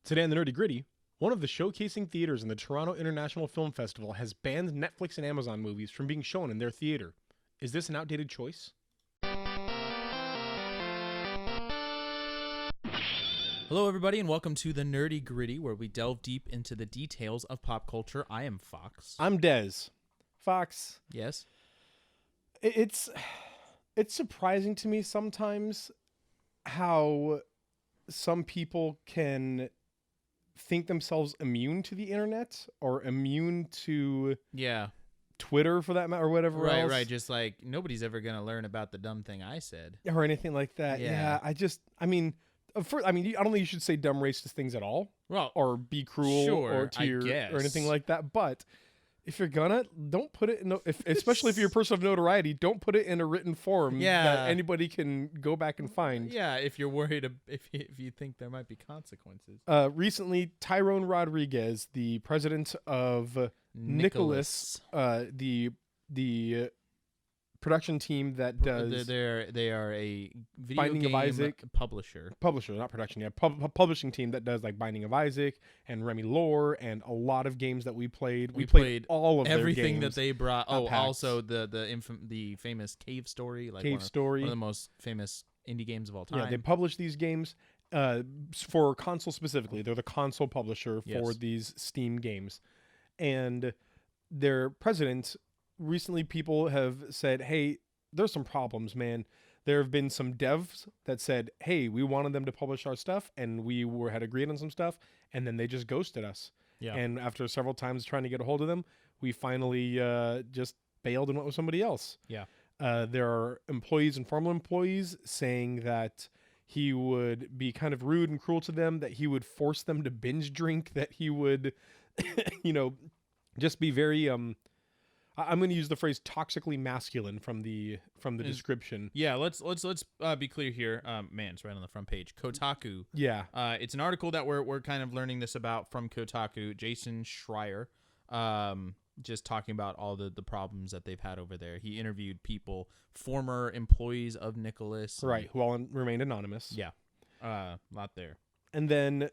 Today on the Nerdy Gritty, one of the showcasing theaters in the Toronto International Film Festival has banned Netflix and Amazon movies from being shown in their theater. Is this an outdated choice? Hello, everybody, and welcome to the Nerdy Gritty, where we delve deep into the details of pop culture. I am Fox. I'm Dez. Fox. Yes? It's surprising to me sometimes how some people can think themselves immune to the internet or immune to Twitter for that matter or whatever else. Right. Just like nobody's ever going to learn about the dumb thing I said. Or anything like that. Yeah. I don't think you should say dumb racist things at all. Well, or be cruel or anything like that. But if you're gonna, don't put it in, especially if you're a person of notoriety, don't put it in a written form that anybody can go back and find. Yeah, if you're worried, if you think there might be consequences. Recently, Tyrone Rodriguez, the president of Nicholas, the production team that does... They are a video Binding game of Isaac publisher. Publisher, not production. Yeah, publishing team that does like Binding of Isaac and Remy Lore and a lot of games that we played. We played all of everything their games that they brought. Also the famous Cave Story, like one of the most famous indie games of all time. Yeah, they publish these games for console specifically. They're the console publisher for these Steam games, and their president. Recently, people have said, hey, there's some problems, man. There have been some devs that said, hey, we wanted them to publish our stuff, and we had agreed on some stuff, and then they just ghosted us. Yeah. And after several times trying to get a hold of them, we finally just bailed and went with somebody else. Yeah. There are employees and former employees saying that he would be kind of rude and cruel to them, that he would force them to binge drink, that he would, just be very... I'm going to use the phrase "toxically masculine" from the description. Yeah, let's be clear here. Man, it's right on the front page. Kotaku. Yeah, it's an article that we're kind of learning this about from Kotaku. Jason Schreier, just talking about all the problems that they've had over there. He interviewed former employees of Nicholas, right, who all remained anonymous. Yeah, lot there. And then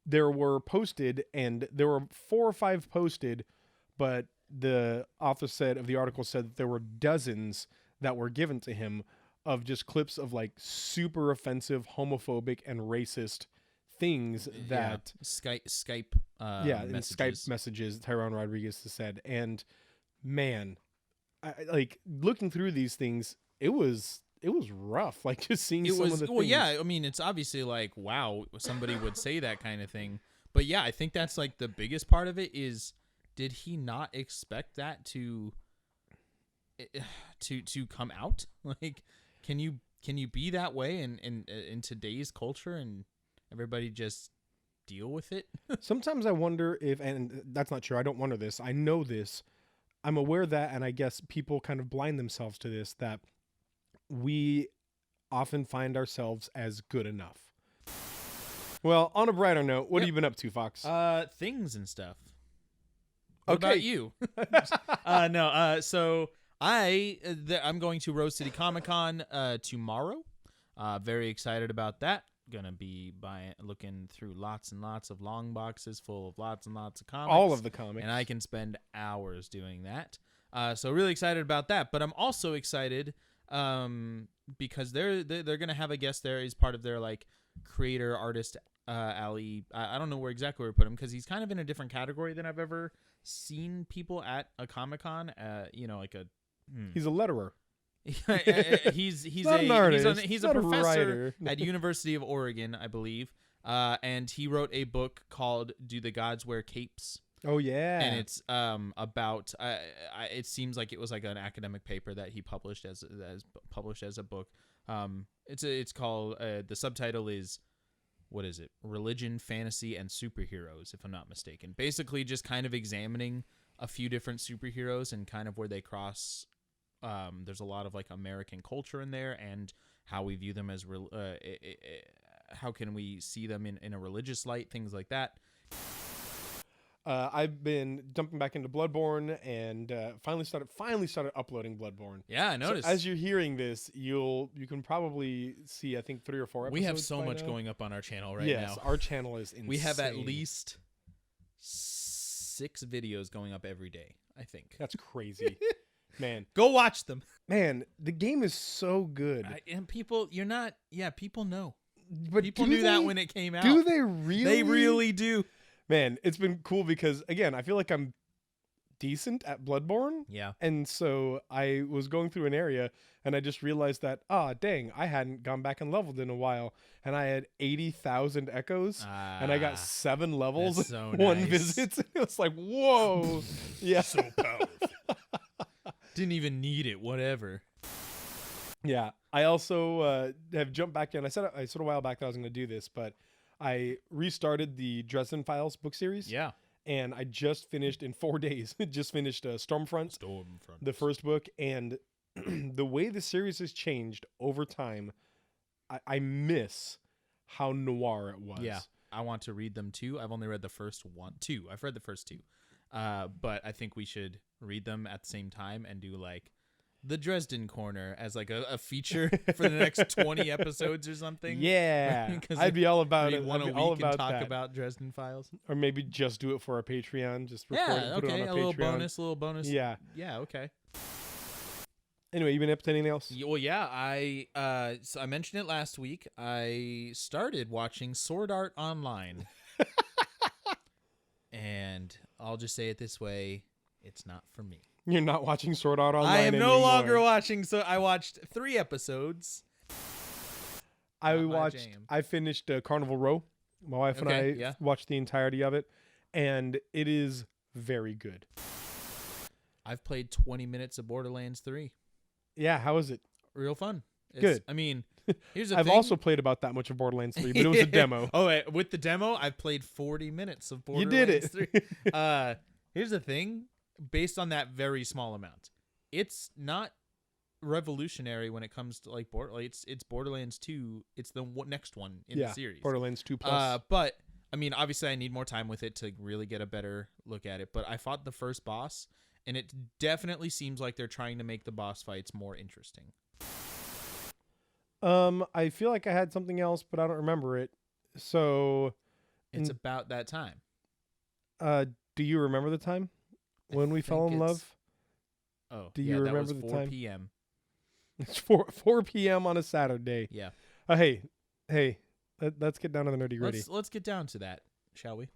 there were 4 or 5 posted, but the author of the article said that there were dozens that were given to him of just clips of like super offensive, homophobic, and racist things that Skype messages. Skype messages Tyrone Rodriguez has said. And man, like looking through these things, it was rough. Like just seeing some of the things. Well, yeah, I mean, it's obviously like, wow, somebody would say that kind of thing. But yeah, I think that's like the biggest part of it is, did he not expect that to come out? Like, can you be that way in today's culture and everybody just deal with it? Sometimes I wonder if, and that's not true, I don't wonder this, I know this, I'm aware that, and I guess people kind of blind themselves to this, that we often find ourselves as good enough. Well, on a brighter note, what have you been up to, Fox? Things and stuff. What about you? So I'm going to Rose City Comic Con tomorrow. Very excited about that. Gonna be looking through lots and lots of long boxes full of lots and lots of comics. All of the comics. And I can spend hours doing that. So really excited about that. But I'm also excited because they're gonna have a guest there as part of their like creator artist alley. I don't know where exactly we put him because he's kind of in a different category than I've ever seen people at a Comic-Con. He's a letterer. He's not an artist. He's a professor at University of Oregon, I believe. And he wrote a book called "Do the Gods Wear Capes?" Oh yeah, and it's about. It seems like it was like an academic paper that he published as a book. It's called the subtitle is, what is it? Religion, Fantasy, and Superheroes, if I'm not mistaken. Basically, just kind of examining a few different superheroes and kind of where they cross. There's a lot of like American culture in there and how we view them as how can we see them in a religious light, things like that. I've been jumping back into Bloodborne and finally started uploading Bloodborne. Yeah, I noticed. So as you're hearing this, you can probably see I think 3 or 4 episodes. We have so much now. going up on our channel now. Yes, our channel is insane. We have at least 6 videos going up every day, I think. That's crazy. Man, go watch them. Man, the game is so good. And people, people know. But people knew that when it came out. Do they really? They really do. Man, it's been cool because, again, I feel like I'm decent at Bloodborne. Yeah. And so I was going through an area and I just realized that, dang, I hadn't gone back and leveled in a while. And I had 80,000 echoes and I got 7 levels in so one nice. visit. It was like, whoa. Yeah. So powerful. Didn't even need it, whatever. Yeah. I also have jumped back in. I said a while back that I was going to do this, but I restarted the Dresden Files book series. Yeah. And I just finished in 4 days. Just finished Stormfront, the first book. And the way the series has changed over time, I miss how noir it was. Yeah. I want to read them too. I've only read the first 2. I've read the first 2. But I think we should read them at the same time and do like the Dresden Corner as like a feature for the next 20 episodes or something. Yeah. I'd be all about it. One a week and talk about Dresden Files. Or maybe just do it for our Patreon. Just record yeah, put okay. it on our little Patreon. bonus. Yeah. Yeah, okay. Anyway, you been up to anything else? Well, yeah, so I mentioned it last week. I started watching Sword Art Online. And I'll just say it this way, it's not for me. You're not watching Sword Art Online I am anymore. no longer watching, so I watched 3 episodes. I finished Carnival Row. My wife and I watched the entirety of it, and it is very good. I've played 20 minutes of Borderlands 3. Yeah, how is it? Real fun. Good. I mean, here's the I've thing. also played about that much of Borderlands 3, but it was a demo. Oh, wait, with the demo, I've played 40 minutes of Borderlands You did it. 3. Here's the thing. Based on that very small amount, it's not revolutionary when it comes to like it's Borderlands 2. It's the next one in the series. Borderlands 2 plus. But I mean, obviously, I need more time with it to really get a better look at it. But I fought the first boss, and it definitely seems like they're trying to make the boss fights more interesting. I feel like I had something else, but I don't remember it. So it's about that time. Do you remember the time when we fell in love? Oh, do you remember that was the 4 time? p.m. It's 4 p.m. on a Saturday. Yeah. Hey, let's get down to the nerdy gritty. Let's get down to that, shall we?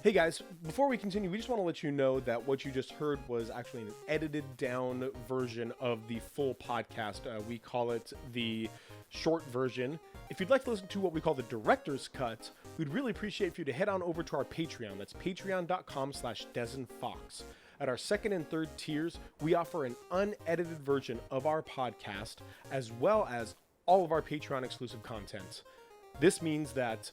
Hey guys, before we continue, we just want to let you know that what you just heard was actually an edited down version of the full podcast. We call it the short version. If you'd like to listen to what we call the director's cut, we'd really appreciate for you to head on over to our Patreon. That's patreon.com/dezandfox. At our second and third tiers, we offer an unedited version of our podcast, as well as all of our Patreon exclusive content. This means that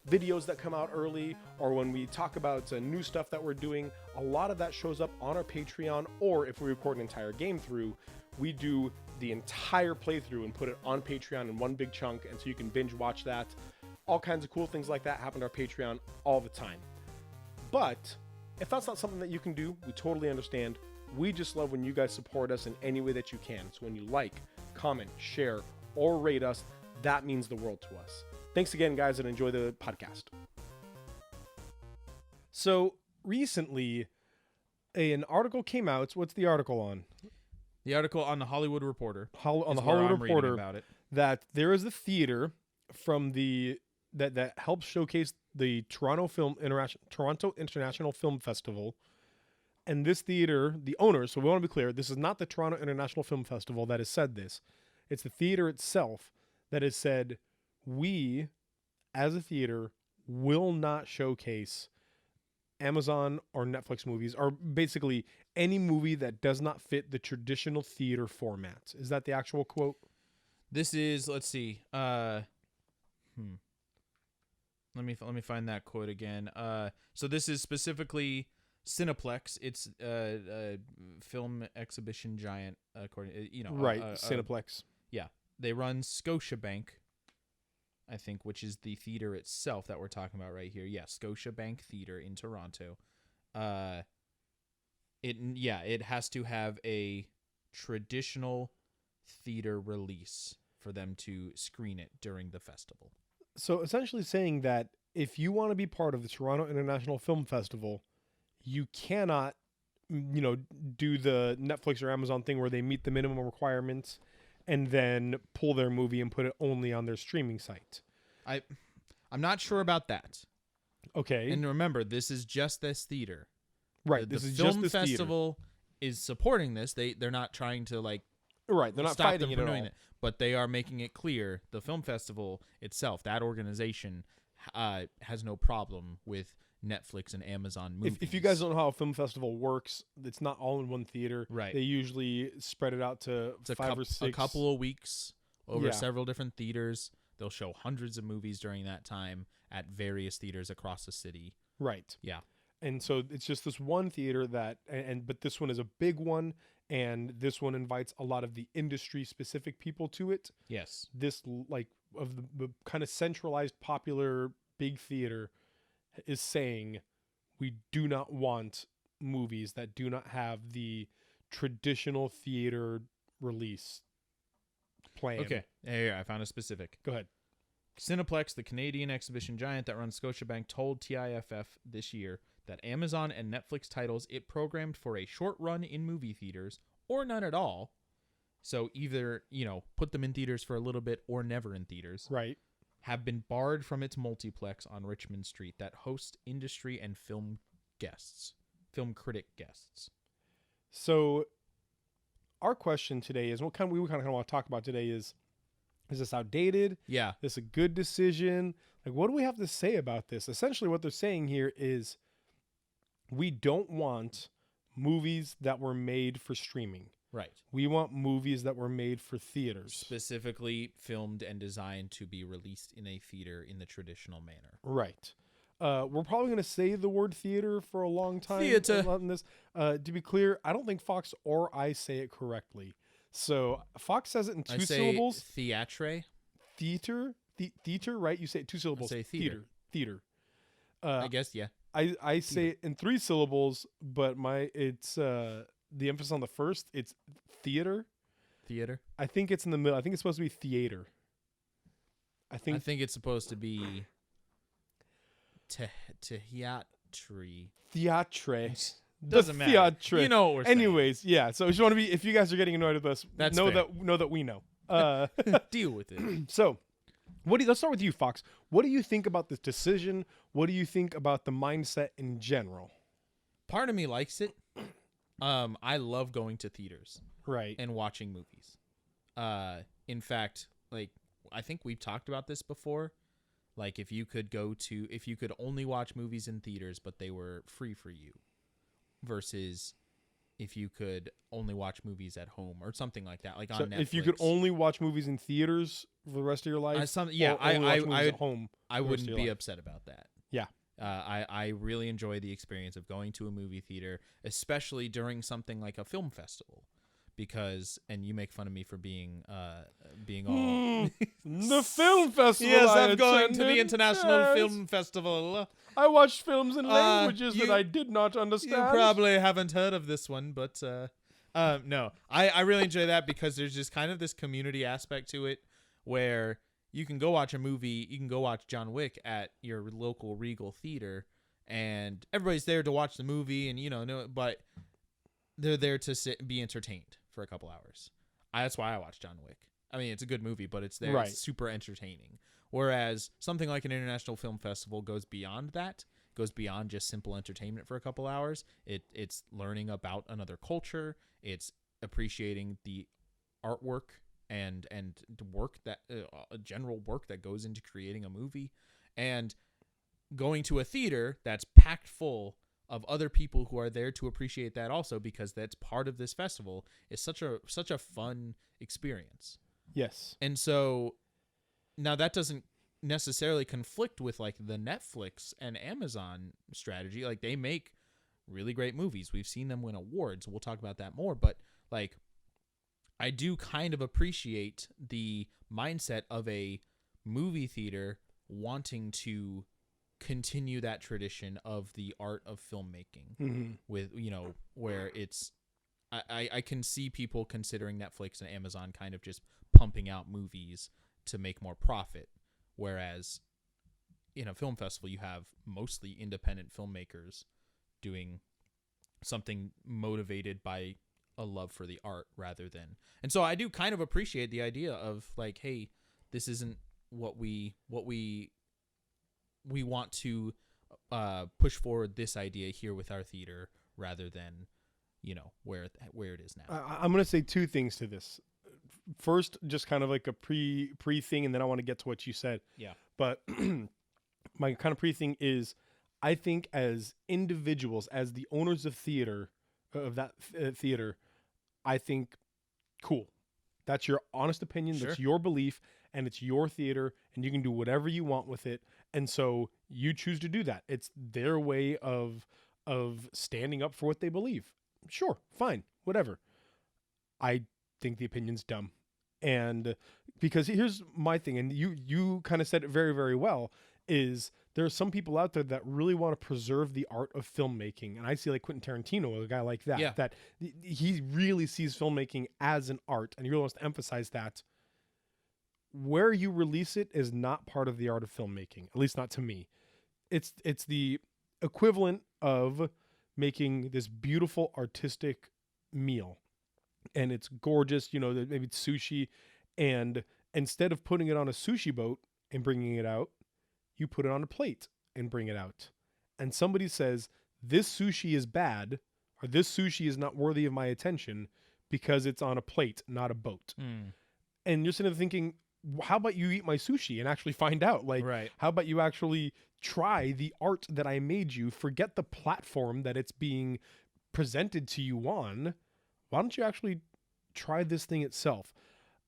videos that come out early, or when we talk about new stuff that we're doing, a lot of that shows up on our Patreon, or if we record an entire game through, we do the entire playthrough and put it on Patreon in one big chunk, and so you can binge watch that. All kinds of cool things like that happen to our Patreon all the time. But if that's not something that you can do, we totally understand. We just love when you guys support us in any way that you can. So when you like, comment, share, or rate us, that means the world to us. Thanks again, guys, and enjoy the podcast. So recently, an article came out. What's the article on? The article on the Hollywood Reporter. On the Hollywood Reporter, about it. That there is a theater from that helps showcase the Toronto International Film Festival. And this theater, the owner, so we want to be clear, this is not the Toronto International Film Festival that has said this. It's the theater itself that has said, we, as a theater, will not showcase Amazon or Netflix movies, or basically any movie that does not fit the traditional theater format. Is that the actual quote? This is, let's see. Let me find that quote again. So this is specifically Cineplex. It's a film exhibition giant, according, right, Cineplex. Yeah, they run Scotiabank. I think, which is the theater itself that we're talking about right here. Yeah, Scotiabank Theater in Toronto. It has to have a traditional theater release for them to screen it during the festival. So essentially saying that if you want to be part of the Toronto International Film Festival, you cannot, do the Netflix or Amazon thing where they meet the minimum requirements and then pull their movie and put it only on their streaming site. I'm not sure about that. Okay. And remember, this is just this theater. Right. The this is film just this festival is supporting this. They're not trying to Right. They're not stop fighting them it from at doing all. it, but they are making it clear the film festival itself, that organization, has no problem with Netflix and Amazon movies. If you guys don't know how a film festival works, it's not all in one theater. Right. They usually spread it out to or six. A couple of weeks over several different theaters. They'll show hundreds of movies during that time at various theaters across the city. Right. Yeah. And so it's just this one theater but this one is a big one, and this one invites a lot of the industry specific people to it. Yes. This of the kind of centralized popular big theater is saying we do not want movies that do not have the traditional theater release plan. Okay. Here, I found a specific. Go ahead. Cineplex, the Canadian exhibition giant that runs Scotiabank, told TIFF this year that Amazon and Netflix titles it programmed for a short run in movie theaters or none at all. So either, put them in theaters for a little bit or never in theaters. Right. Have been barred from its multiplex on Richmond Street that hosts industry and film critic guests. So our question today is what we kind of want to talk about today is this outdated? Yeah. Is this a good decision? What do we have to say about this? Essentially what they're saying here is we don't want movies that were made for streaming. Right. We want movies that were made for theaters. Specifically filmed and designed to be released in a theater in the traditional manner. Right. We're probably going to say the word theater for a long time. Theater. On this. To be clear, I don't think Fox or I say it correctly. So Fox says it in two syllables. Theatre. Theater, right? You say it two syllables. I say theater. Theater. I guess, yeah. I say it in three syllables, but it's the emphasis on the first. It's theater. Theater. I think it's in the middle. I think it's supposed to be theater. I think it's supposed to be theatre. Doesn't matter. Theatre. You know what we're saying. Anyways, yeah. So I just want to be. If you guys are getting annoyed with us, That's know fair. that we know. Deal with it. So, let's start with you, Fox. What do you think about this decision? What do you think about the mindset in general? Part of me likes it. I love going to theaters, right, and watching movies. In fact, I think we've talked about this before. If you could only watch movies in theaters, but they were free for you, versus if you could only watch movies at home or something like that, on Netflix. If you could only watch movies in theaters for the rest of your life, at home, I wouldn't be upset about that. Yeah. I really enjoy the experience of going to a movie theater, especially during something like a film festival, and you make fun of me for being all the film festival. Yes, I'm going to the International Film Festival. I watched films in languages that I did not understand. You probably haven't heard of this one, but no, I really enjoy that because there's just kind of this community aspect to it where you can go watch a movie, you can go watch John Wick at your local Regal theater, and everybody's there to watch the movie, and but they're there to be entertained for a couple hours. That's why I watch John Wick. I mean, it's a good movie, but it's there. Right. It's super entertaining. Whereas something like an international film festival goes beyond that, goes beyond just simple entertainment for a couple hours. It's learning about another culture. It's appreciating the artwork and the work that general work that goes into creating a movie, and going to a theater that's packed full of other people who are there to appreciate that also, because that's part of this festival, is such a fun experience. Yes. And so now that doesn't necessarily conflict with the Netflix and Amazon strategy. They make really great movies. We've seen them win awards. We'll talk about that more, but I do kind of appreciate the mindset of a movie theater wanting to continue that tradition of the art of filmmaking with, where it's, I can see people considering Netflix and Amazon kind of just pumping out movies to make more profit. Whereas in a film festival, you have mostly independent filmmakers doing something motivated by a love for the art rather than. And so I do kind of appreciate the idea of like, hey, this isn't what we want to push forward this idea here with our theater rather than, where it is now. I'm going to say two things to this. First, just kind of like a pre thing, and then I want to get to what you said. Yeah. But my kind of pre thing is, I think as individuals, as the owners of theater, of that theater, I think, cool. That's your honest opinion. Sure. That's your belief, and it's your theater, and you can do whatever you want with it. And so you choose to do that. It's their way of standing up for what they believe. Sure, fine, whatever. I think the opinion's dumb. And because here's my thing, and you kind of said it very, very well, is there are some people out there that really want to preserve the art of filmmaking. And I see like Quentin Tarantino, a guy like that, that he really sees filmmaking as an art, and he really wants to emphasize that. Where you release it is not part of the art of filmmaking, at least not to me. It's the equivalent of making this beautiful artistic meal, and it's gorgeous, maybe it's sushi, and instead of putting it on a sushi boat and bringing it out, you put it on a plate and bring it out. And somebody says, this sushi is bad, or this sushi is not worthy of my attention because it's on a plate, not a boat. And you're sitting there thinking, how about you eat my sushi and actually find out? Like, right. How about you actually try the art that I made you? Forget the platform that it's being presented to you on. Why don't you actually try this thing itself?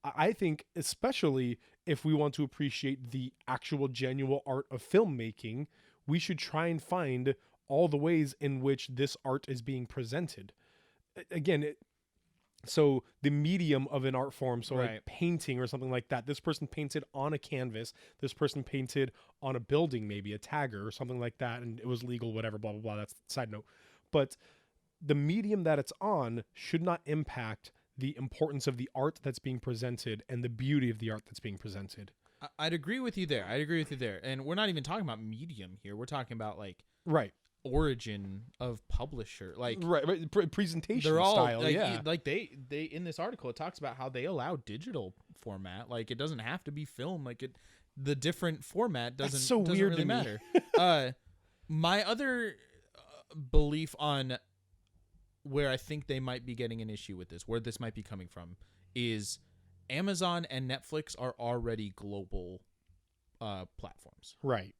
I think, especially if we want to appreciate the actual genuine art of filmmaking, we should try and find all the ways in which this art is being presented. Again, so the medium of an art form, so right. like painting or something like that. This person painted on a canvas. This person painted on a building, maybe a tagger or something like that, and it was legal, whatever, blah, blah, blah. That's the side note. But the medium that it's on should not impact the importance of the art that's being presented and the beauty of the art that's being presented. I'd agree with you there. And we're not even talking about medium here. We're talking about like origin of publisher, like presentation they're all, style. Like they in this article it talks about how they allow digital format. Like it doesn't have to be film. Like the different format doesn't weird really to matter. My other belief on where I think they might be getting an issue with this, where this might be coming from, is Amazon and Netflix are already global platforms. Right.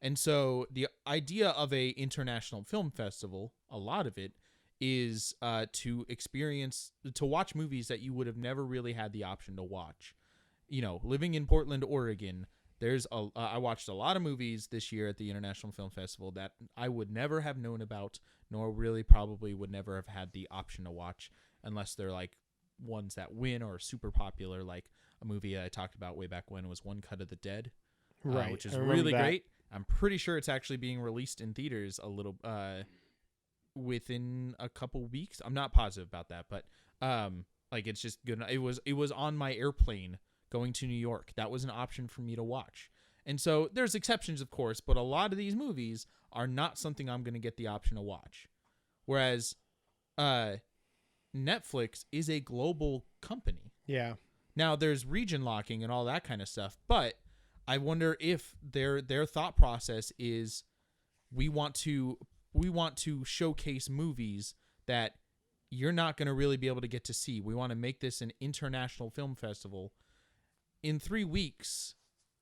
And so the idea of a international film festival, a lot of it is to watch movies that you would have never really had the option to watch. Living in Portland, Oregon, I watched a lot of movies this year at the International Film Festival that I would never have known about, nor really probably would never have had the option to watch unless they're like ones that win or are super popular, like a movie I talked about way back when was One Cut of the Dead, which is really great. I'm pretty sure it's actually being released in theaters a little within a couple weeks. I'm not positive about that, but it's just good. It was on my airplane going to New York. That was an option for me to watch. And so there's exceptions, of course, but a lot of these movies are not something I'm going to get the option to watch. Whereas Netflix is a global company. Yeah. Now there's region locking and all that kind of stuff, but I wonder if their thought process is we want to showcase movies that you're not going to really be able to get to see. We want to make this an international film festival. In 3 weeks,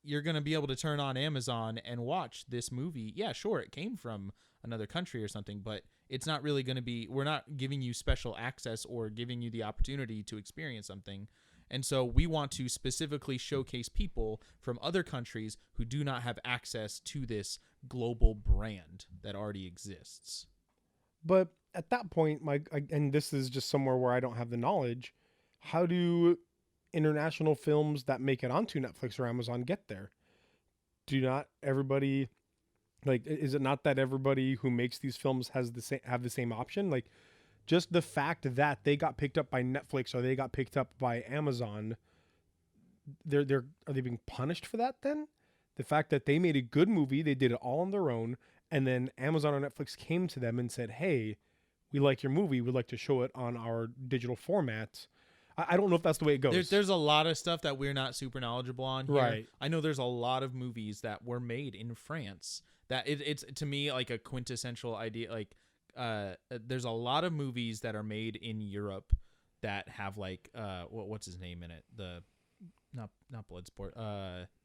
you're going to be able to turn on Amazon and watch this movie. Yeah, sure, it came from another country or something, but it's not really going to be, we're not giving you special access or giving you the opportunity to experience something. And so we want to specifically showcase people from other countries who do not have access to this global brand that already exists. But at that point, and this is just somewhere where I don't have the knowledge, how do international films that make it onto Netflix or Amazon get there? do not everybody, like, is it not that everybody who makes these films has have the same option? Like, just the fact that they got picked up by Netflix or they got picked up by Amazon, are they being punished for that then? The fact that they made a good movie, they did it all on their own, and then Amazon or Netflix came to them and said, "Hey, we like your movie. We'd like to show it on our digital format." I don't know if that's the way it goes. There's a lot of stuff that we're not super knowledgeable on here. Right. I know there's a lot of movies that were made in France that it's to me like a quintessential idea. Like, there's a lot of movies that are made in Europe that have like what's his name in it? The not Bloodsport.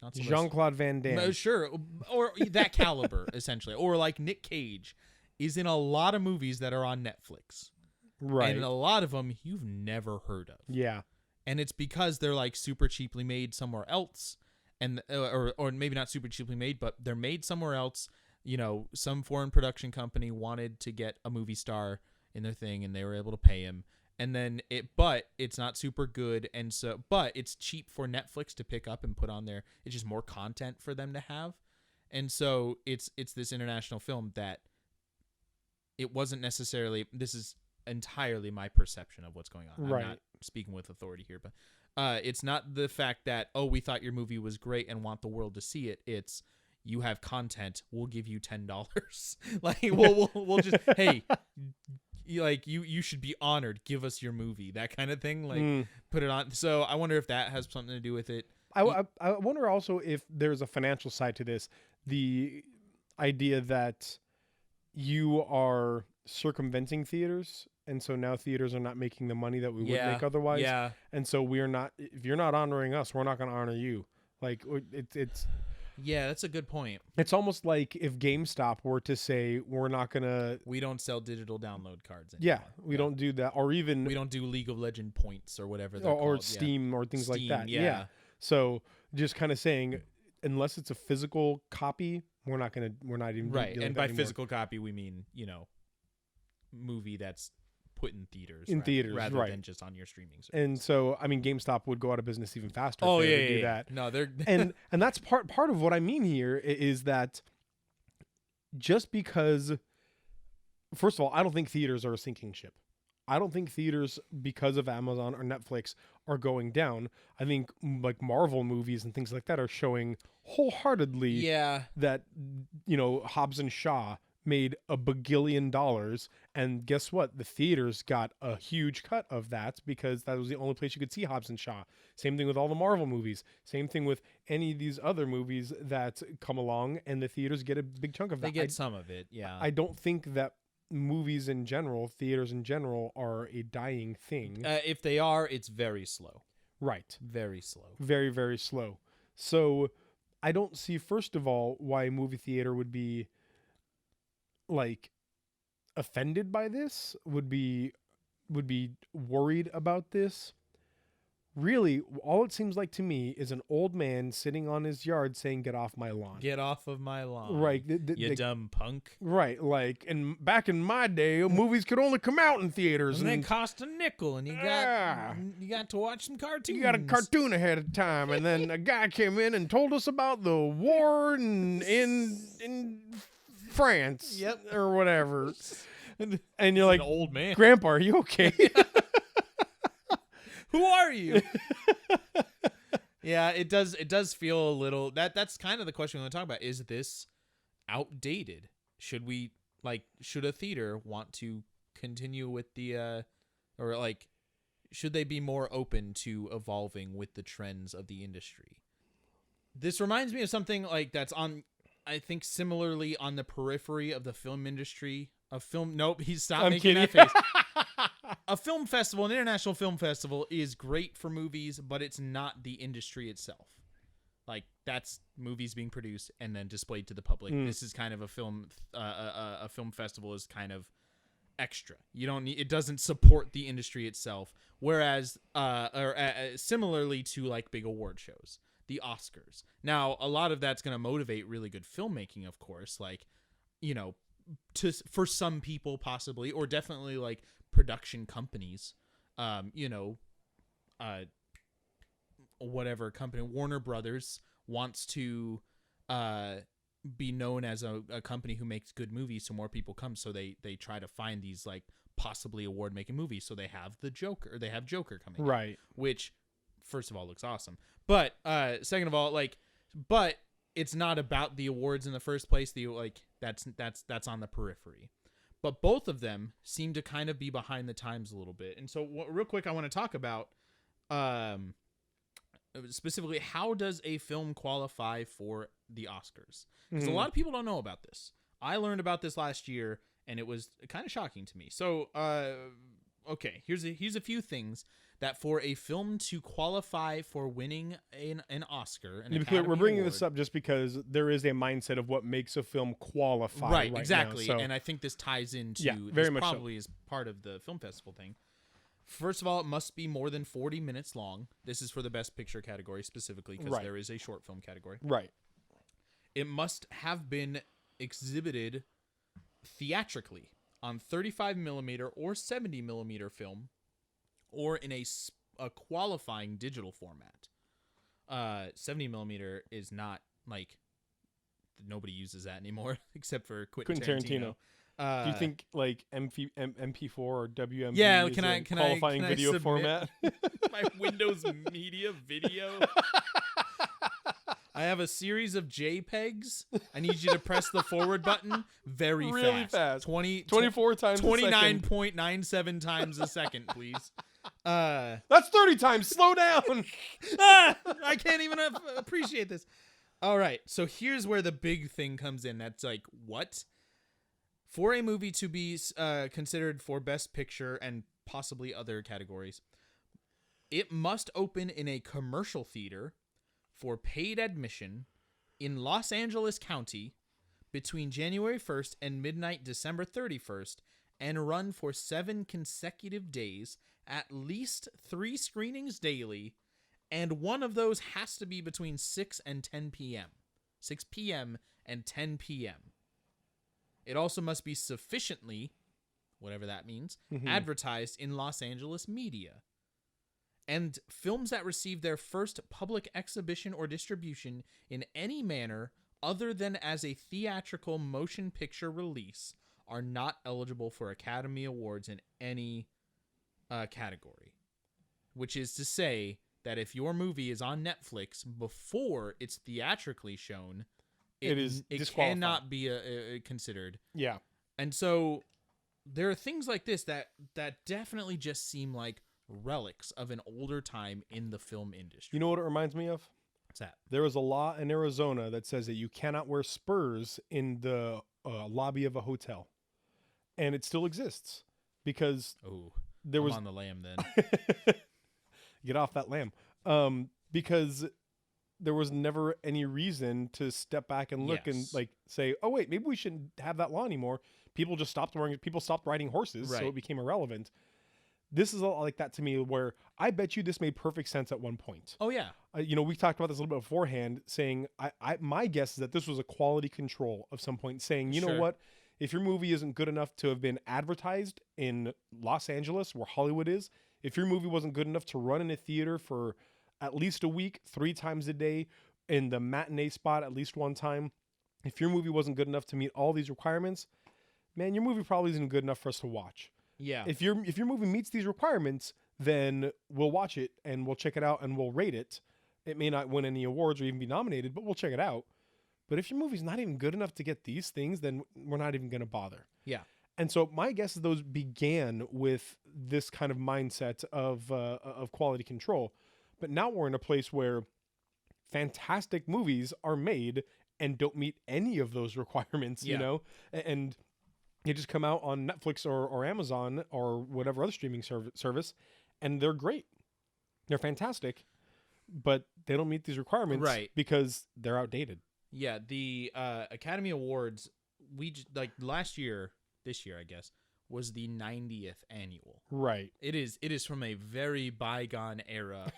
Not so Jean-Claude Van Damme. Sure, or that caliber essentially, or like Nick Cage is in a lot of movies that are on Netflix. Right. And a lot of them you've never heard of. Yeah. And it's because they're like super cheaply made somewhere else, and or maybe not super cheaply made, but they're made somewhere else. You know, some foreign production company wanted to get a movie star in their thing, and they were able to pay him. And then but it's not super good, and so but it's cheap for Netflix to pick up and put on there. It's just more content for them to have, and so it's this international film that it wasn't necessarily. This is entirely my perception of what's going on. Right. I'm not speaking with authority here, but it's not the fact that, oh, we thought your movie was great and want the world to see it. It's you have content, we'll give you $10. Like we'll just hey, you should be honored, give us your movie, that kind of thing, like put it on. So I wonder if that has something to do with it. I wonder also if there's a financial side to this, the idea that you are circumventing theaters, and so now theaters are not making the money that we would make otherwise. Yeah. And so we're not, if you're not honoring us, we're not going to honor you. Like it's yeah, that's a good point. It's almost like if GameStop were to say we don't sell digital download cards anymore. Yeah, we don't do that, or even we don't do League of Legends points or whatever they're or called. Steam or things like that. Yeah. So just kind of saying, unless it's a physical copy, we're not even right. And by anymore. physical copy, we mean movie that's put in theaters rather than just on your streaming service. And so I mean GameStop would go out of business even faster if they do that. No, they're and that's part of what I mean here is that just because, first of all, I don't think theaters are a sinking ship. I don't think theaters, because of Amazon or Netflix, are going down. I think like Marvel movies and things like that are showing wholeheartedly that Hobbs and Shaw made $1 billion, and guess what? The theaters got a huge cut of that because that was the only place you could see Hobbs and Shaw. Same thing with all the Marvel movies. Same thing with any of these other movies that come along, and the theaters get a big chunk of that. They get some of it, yeah. I don't think that movies in general, theaters in general, are a dying thing. If they are, it's very slow. Right. Very slow. Very, very slow. So I don't see, first of all, why a movie theater would be like offended by this, would be worried about this. Really, all it seems like to me is an old man sitting on his yard saying, "Get off my lawn. Get off of my lawn." Right. You dumb punk. Right. Like, and back in my day, movies could only come out in theaters. And they cost a nickel, and you got to watch some cartoons. You got a cartoon ahead of time, and then a guy came in and told us about the war in France. Yep. Or whatever. And you're like, an old man. Grandpa, are you okay? Who are you? Yeah, it does feel a little that's kind of the question we want to talk about. Is this outdated? Should a theater want to continue with the or like should they be more open to evolving with the trends of the industry? This reminds me of something like that's on, I think, similarly on the periphery of the film industry. Nope, he stopped making that face. A film festival, an international film festival, is great for movies, but it's not the industry itself. Like, that's movies being produced and then displayed to the public. This is kind of a film. A film festival is kind of extra. You don't need. It doesn't support the industry itself. Whereas, similarly to like big award shows, the Oscars. Now, a lot of that's going to motivate really good filmmaking, of course. Like, for some people possibly, or definitely like production companies, whatever company, Warner Brothers wants to be known as a company who makes good movies, so more people come. So they try to find these like possibly award making movies. So they have Joker coming, right? Out, which first of all looks awesome, but second of all, but it's not about the awards in the first place. That's on the periphery. But both of them seem to kind of be behind the times a little bit. And so real quick, I want to talk about specifically, how does a film qualify for the Oscars? Because a lot of people don't know about this. I learned about this last year, and it was kind of shocking to me. So, okay, here's a few things that for a film to qualify for winning an Oscar, we're bringing this up just because there is a mindset of what makes a film qualify. Right, exactly. Now, so. And I think this ties into very much probably is part of the film festival thing. First of all, it must be more than 40 minutes long. This is for the Best Picture category specifically, because there is a short film category. Right. It must have been exhibited theatrically on 35 millimeter or 70 millimeter film, or in a qualifying digital format. 70 millimeter is not like nobody uses that anymore except for Quentin Tarantino. Do you think like MP4 or WMV is can qualifying I video format? My Windows Media Video. I have a series of JPEGs. I need you to press the forward button really fast. 24 times 29.97 times a second, please. That's 30 times. Slow down. I can't even appreciate this. All right, so here's where the big thing comes in. That's like, what? For a movie to be considered for Best Picture and possibly other categories, it must open in a commercial theater for paid admission in Los Angeles County between January 1st and midnight December 31st and run for 7 consecutive days, at least 3 screenings daily, and one of those has to be between 6 and 10 p.m. 6 p.m. and 10 p.m. It also must be sufficiently, whatever that means, advertised in Los Angeles media. And films that receive their first public exhibition or distribution in any manner other than as a theatrical motion picture release are not eligible for Academy Awards in any category. Which is to say that if your movie is on Netflix before it's theatrically shown, it cannot be considered. Yeah. And so there are things like this that definitely just seem like relics of an older time in the film industry. You know what it reminds me of? What's that? There is a law in Arizona that says that you cannot wear spurs in the lobby of a hotel. And it still exists because I'm on the lamb then. Get off that lamb. Because there was never any reason to step back and look and like say, oh wait, maybe we shouldn't have that law anymore. People stopped riding horses, so it became irrelevant. This is like that to me, where I bet you this made perfect sense at one point. Oh yeah. We talked about this a little bit beforehand, saying my guess is that this was a quality control of some point, saying, you know what, if your movie isn't good enough to have been advertised in Los Angeles, where Hollywood is, if your movie wasn't good enough to run in a theater for at least a week, 3 times a day, in the matinee spot at least one time, if your movie wasn't good enough to meet all these requirements, man, your movie probably isn't good enough for us to watch. Yeah. If your movie meets these requirements, then we'll watch it and we'll check it out and we'll rate it. It may not win any awards or even be nominated, but we'll check it out. But if your movie's not even good enough to get these things, then we're not even going to bother. Yeah. And so my guess is those began with this kind of mindset of quality control. But now we're in a place where fantastic movies are made and don't meet any of those requirements, you know? And they just come out on Netflix or Amazon or whatever other streaming service, and they're great. They're fantastic, but they don't meet these requirements because they're outdated. Yeah, the Academy Awards, this year, I guess, was the 90th annual. Right. It is from a very bygone era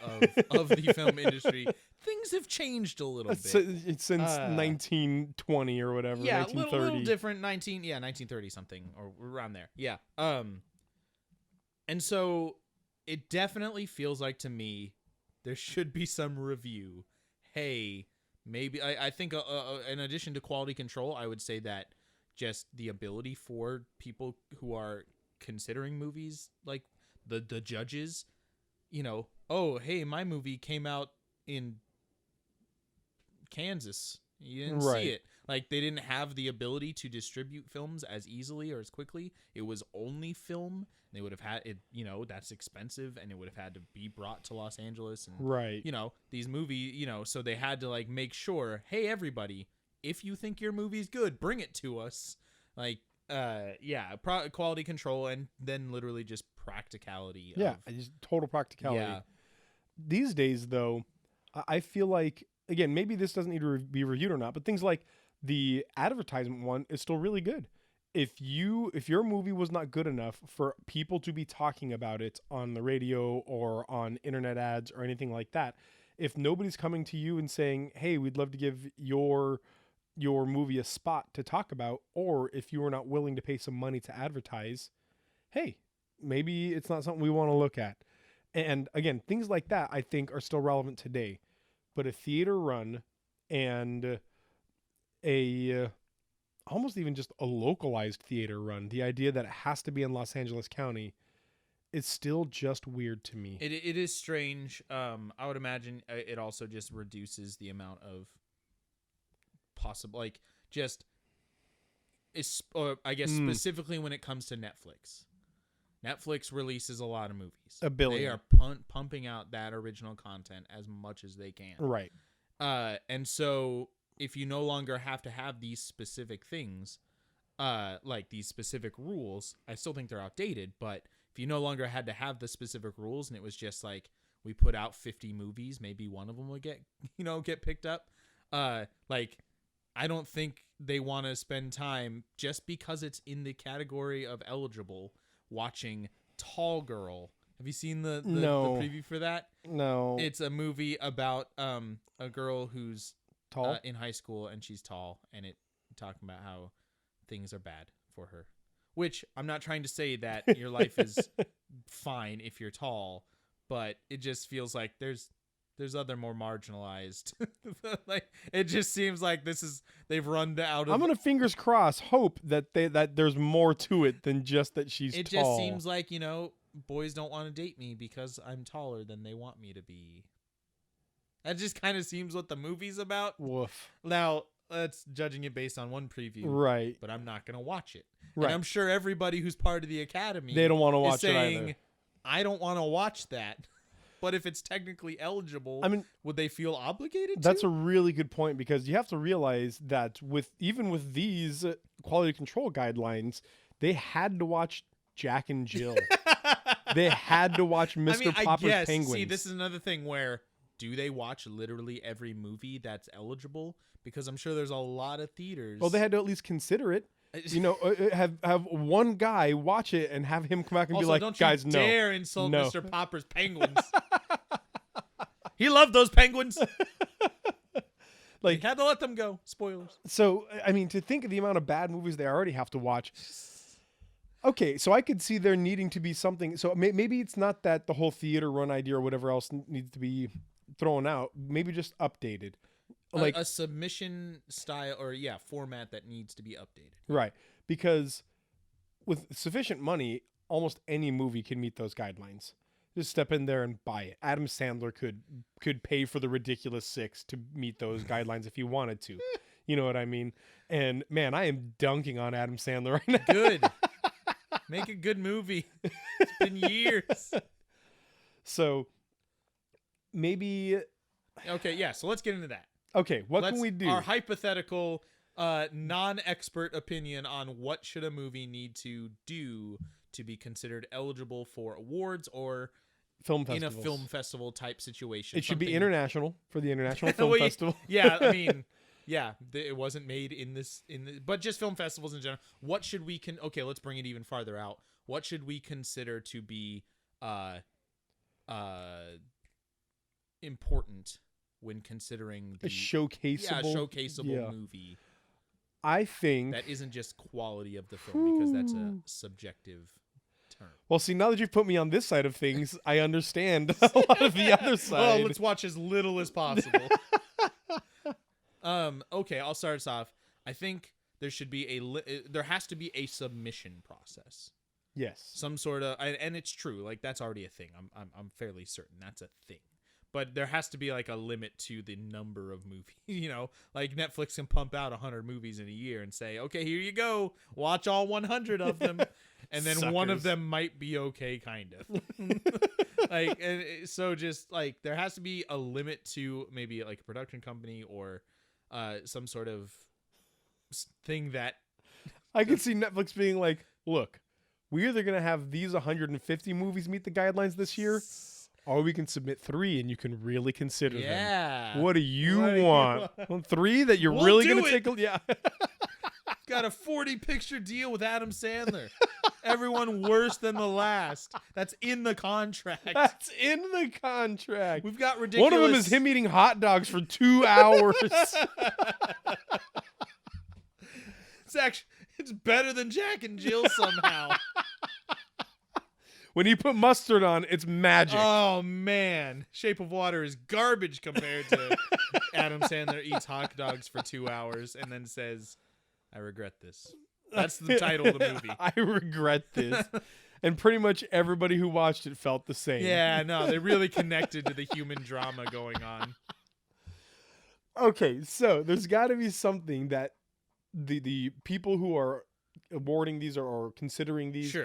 of the film industry. Things have changed a little bit. It's since 1920 or whatever. Yeah, 1930. a little different. 1930 something or around there. Yeah. And so it definitely feels like to me there should be some review. Hey, maybe I think in addition to quality control, I would say that just the ability for people who are considering movies, like the judges, oh, hey, my movie came out in Kansas. You didn't see it. Like, they didn't have the ability to distribute films as easily or as quickly. It was only film. They would have had it, that's expensive, and it would have had to be brought to Los Angeles. And, these movies, so they had to, like, make sure, hey, everybody, if you think your movie's good, bring it to us. Like, quality control, and then literally just practicality. Just total practicality. Yeah. These days, though, I feel like, again, maybe this doesn't need to be reviewed or not, but things like the advertisement one is still really good. If your movie was not good enough for people to be talking about it on the radio or on internet ads or anything like that, if nobody's coming to you and saying, hey, we'd love to give your movie a spot to talk about, or if you are not willing to pay some money to advertise, hey, maybe it's not something we want to look at. And again, things like that I think are still relevant today. But a theater run and almost even just a localized theater run, the idea that it has to be in Los Angeles County, is still just weird to me. It is strange. I would imagine it also just reduces the amount of possible, like, just, I guess specifically when it comes to Netflix. Netflix releases a lot of movies. A billion. They are pumping out that original content as much as they can. Right. And so if you no longer have to have these specific things, like these specific rules, I still think they're outdated, but if you no longer had to have the specific rules and it was just like, we put out 50 movies, maybe one of them would get picked up. Like, I don't think they want to spend time just because it's in the category of eligible watching Tall Girl. Have you seen the preview for that? No. It's a movie about a girl who's tall in high school, and she's tall, and it talking about how things are bad for her. Which, I'm not trying to say that your life is fine if you're tall, but it just feels like there's other more marginalized. Like, it just seems like they've run out of. I'm gonna fingers crossed hope that there's more to it than just that she's it tall. Just seems like, boys don't want to date me because I'm taller than they want me to be. That just kind of seems what the movie's about. Woof. Now, that's judging it based on one preview. Right. But I'm not gonna watch it. Right. And I'm sure everybody who's part of the Academy, they don't want to watch saying, it either. I don't want to watch that. But if it's technically eligible, would they feel obligated to? That's a really good point, because you have to realize that even with these quality control guidelines, they had to watch Jack and Jill. They had to watch Mr. Popper's Penguins. See, this is another thing where, do they watch literally every movie that's eligible? Because I'm sure there's a lot of theaters. Well, they had to at least consider it. Have one guy watch it and have him come back and also, be like, don't guys, you no. dare insult Mr. Popper's Penguins. He loved those penguins. Like, had to let them go. Spoilers. So, to think of the amount of bad movies they already have to watch. Okay, so I could see there needing to be something. So maybe it's not that the whole theater run idea or whatever else needs to be thrown out. Maybe just updated. Like a submission style or format that needs to be updated. Right. Because with sufficient money, almost any movie can meet those guidelines. Just step in there and buy it. Adam Sandler could pay for The Ridiculous Six to meet those guidelines if he wanted to. You know what I mean? And man, I am dunking on Adam Sandler right now. Good. Make a good movie. It's been years. So maybe. Okay, yeah. So let's get into that. Okay, what can we do? Our hypothetical, non-expert opinion on what should a movie need to do to be considered eligible for awards or film festivals. In a film festival type situation. It should be international for the International Film Festival. Yeah, it wasn't made in this, but just film festivals in general. What should we okay, let's bring it even farther out. What should we consider to be important when considering a showcaseable movie? I think that isn't just quality of the film, because that's a subjective term. Well, see, now that you've put me on this side of things, I understand a lot of the other side. Well, let's watch as little as possible. Okay, I'll start us off. I think there should be there has to be a submission process. Yes. Some sort of, and it's true. Like that's already a thing. I'm fairly certain that's a thing. But there has to be like a limit to the number of movies. You know, like Netflix can pump out 100 movies in a year and say, okay, here you go, watch all 100 of them, and then one of them might be okay, kind of. Like, and so just like there has to be a limit to maybe like a production company or some sort of thing that I could see Netflix being like, look, we're either going to have these 150 movies meet the guidelines this year, or we can submit 3 and you can really consider them. What do you want? 3 that you're really going to take a... Yeah. Got a 40-picture deal with Adam Sandler. Everyone worse than the last. That's in the contract. That's in the contract. We've got ridiculous... One of them is him eating hot dogs for 2 hours. It's better than Jack and Jill somehow. When you put mustard on, it's magic. Oh, man. Shape of Water is garbage compared to Adam Sandler eats hot dogs for 2 hours and then says, I regret this. That's the title of the movie. I regret this. And pretty much everybody who watched it felt the same. Yeah, no, they really connected to the human drama going on. Okay, so there's got to be something that the people who are awarding these or considering these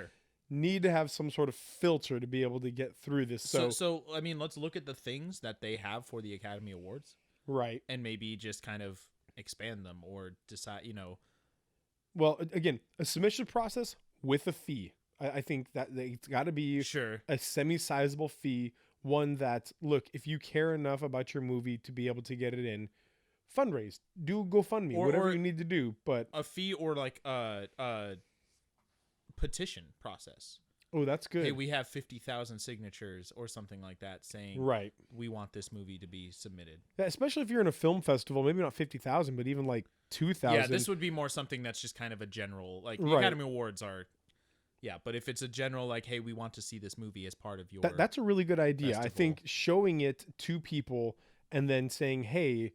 need to have some sort of filter to be able to get through this. So I mean, let's look at the things that they have for the Academy Awards. Right. And maybe just kind of expand them or decide, you know. Well, again, a submission process with a fee. I think that it's got to be a semi-sizable fee. One that, look, if you care enough about your movie to be able to get it in, fundraise, do GoFundMe, whatever you need to do. But a fee or like a petition process. Oh, that's good. Hey, we have 50,000 signatures or something like that saying, we want this movie to be submitted. Yeah, especially if you're in a film festival, maybe not 50,000, but even like 2,000. Yeah, this would be more something that's just kind of a general, like the Academy Awards are. Yeah, but if it's a general, like, hey, we want to see this movie as part of your that's a really good idea. festival. I think showing it to people and then saying, hey,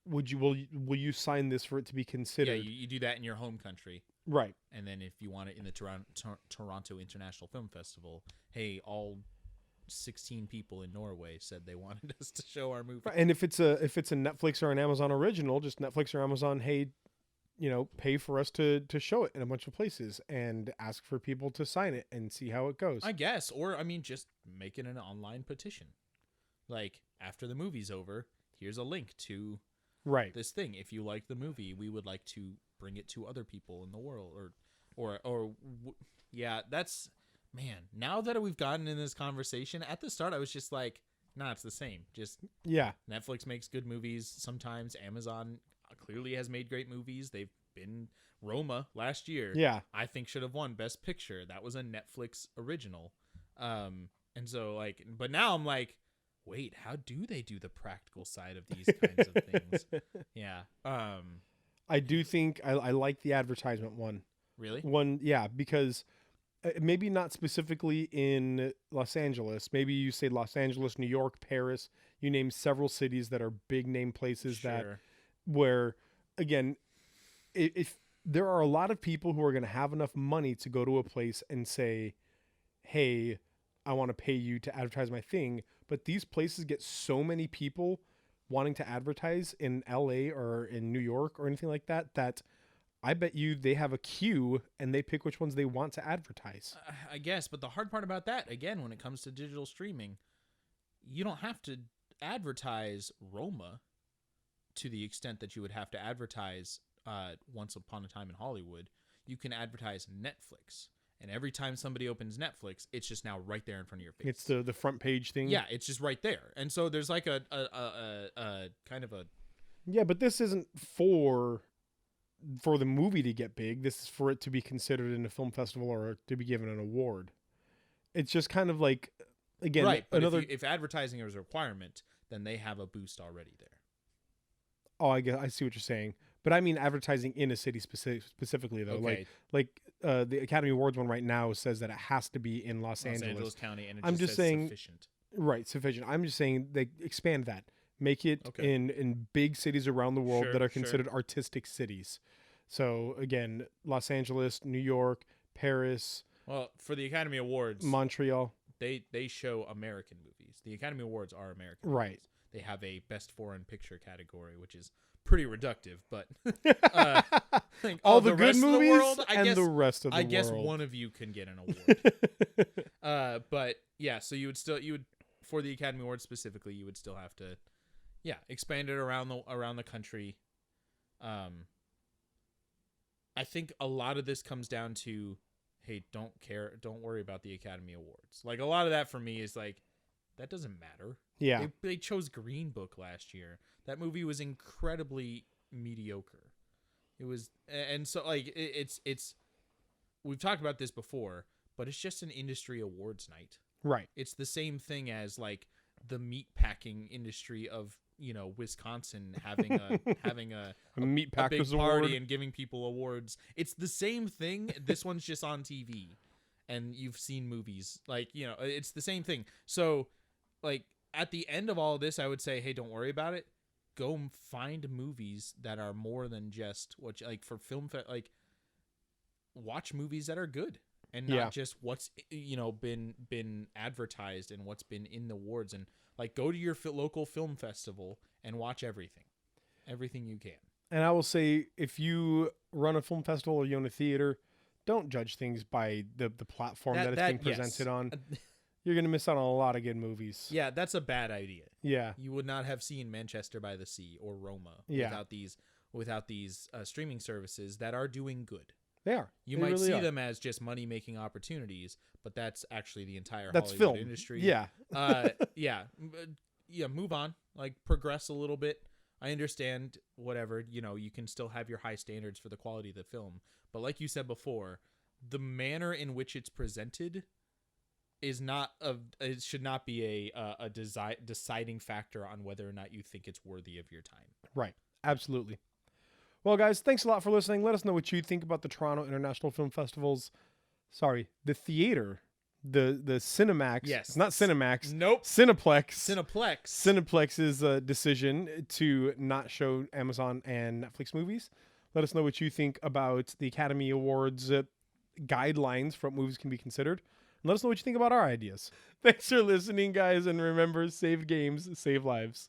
will you sign this for it to be considered? Yeah, you do that in your home country. Right. And then if you want it in the Toronto International Film Festival, hey, all 16 people in Norway said they wanted us to show our movie. Right. And if it's a Netflix or an Amazon original, just Netflix or Amazon, hey, pay for us to show it in a bunch of places and ask for people to sign it and see how it goes. I guess. Or, I mean, just make it an online petition. Like, after the movie's over, here's a link to this thing. If you like the movie, we would like to bring it to other people in the world. Yeah, that's... Man, now that we've gotten in this conversation, at the start I was just like, nah, it's the same. Just Netflix makes good movies sometimes. Amazon clearly has made great movies. They've been... Roma last year, I think should have won Best Picture. That was a Netflix original. And so, like... But now I'm like, wait, how do they do the practical side of these kinds of things? Yeah. I do think I like the advertisement one. Really? Because... maybe not specifically in Los Angeles. Maybe you say Los Angeles, New York, Paris. You name several cities that are big name places where, again, if there are a lot of people who are going to have enough money to go to a place and say, hey, I want to pay you to advertise my thing. But these places get so many people wanting to advertise in LA or in New York or anything like that, that I bet you they have a queue and they pick which ones they want to advertise. I guess, but the hard part about that, again, when it comes to digital streaming, you don't have to advertise Roma to the extent that you would have to advertise Once Upon a Time in Hollywood. You can advertise Netflix. And every time somebody opens Netflix, it's just now right there in front of your face. It's the front page thing? Yeah, it's just right there. And so there's like a kind of a... Yeah, but this isn't for the movie to get big. This is for it to be considered in a film festival or to be given an award. It's just kind of like, again, right. But if advertising is a requirement, then they have a boost already there. Oh, I guess I see what you're saying, but I mean advertising in a city specifically though. Okay. Like the Academy Awards one right now says that it has to be in Los Angeles County, and I'm just saying sufficient. Right, sufficient. I'm just saying they expand that. Make it in big cities around the world that are Sure. considered artistic cities. So again, Los Angeles, New York, Paris, Well, for the Academy Awards, Montreal. they show American movies. The Academy Awards are American Right. movies. They have a Best Foreign Picture category, which is pretty reductive, but like all the good rest movies of the world, the rest of the world. I guess one of you can get an award. But yeah, so you would for the Academy Awards specifically, you would still have to expand it around the country. I think a lot of this comes down to, hey, don't worry about the Academy Awards. Like a lot of that for me is like, that doesn't matter. Yeah. They chose Green Book last year. That movie was incredibly mediocre. It was, and so like it's we've talked about this before, but it's just an industry awards night. Right. It's the same thing as like the meat packing industry of, Wisconsin having a meat a big packers party award. and giving people awards. It's the same thing. This one's just on TV and you've seen movies. Like, it's the same thing. So like at the end of all of this, I would say, hey, don't worry about it. Go find movies that are more than just what, like for film, like watch movies that are good and not just what's, been advertised and what's been in the awards, and like go to your local film festival and watch everything you can. And I will say, if you run a film festival or you own a theater, don't judge things by the platform that it's being presented on. You're going to miss out on a lot of good movies. Yeah, that's a bad idea. Yeah. You would not have seen Manchester by the Sea or Roma without these streaming services that are doing good. They are. You they might really see are. them as just money-making opportunities, but that's actually the entire That's Hollywood film. industry. Yeah. Move on. Like, progress a little bit. I understand, whatever, you can still have your high standards for the quality of the film. But like you said before, the manner in which it's presented is it should not be a deciding factor on whether or not you think it's worthy of your time. Right. Absolutely. Well, guys, thanks a lot for listening. Let us know what you think about the Toronto International Film Festival's, the theater, the Cinemax. Yes. It's not Cinemax. Nope. Cineplex's decision to not show Amazon and Netflix movies. Let us know what you think about the Academy Awards guidelines for what movies can be considered. And let us know what you think about our ideas. Thanks for listening, guys. And remember, save games, save lives.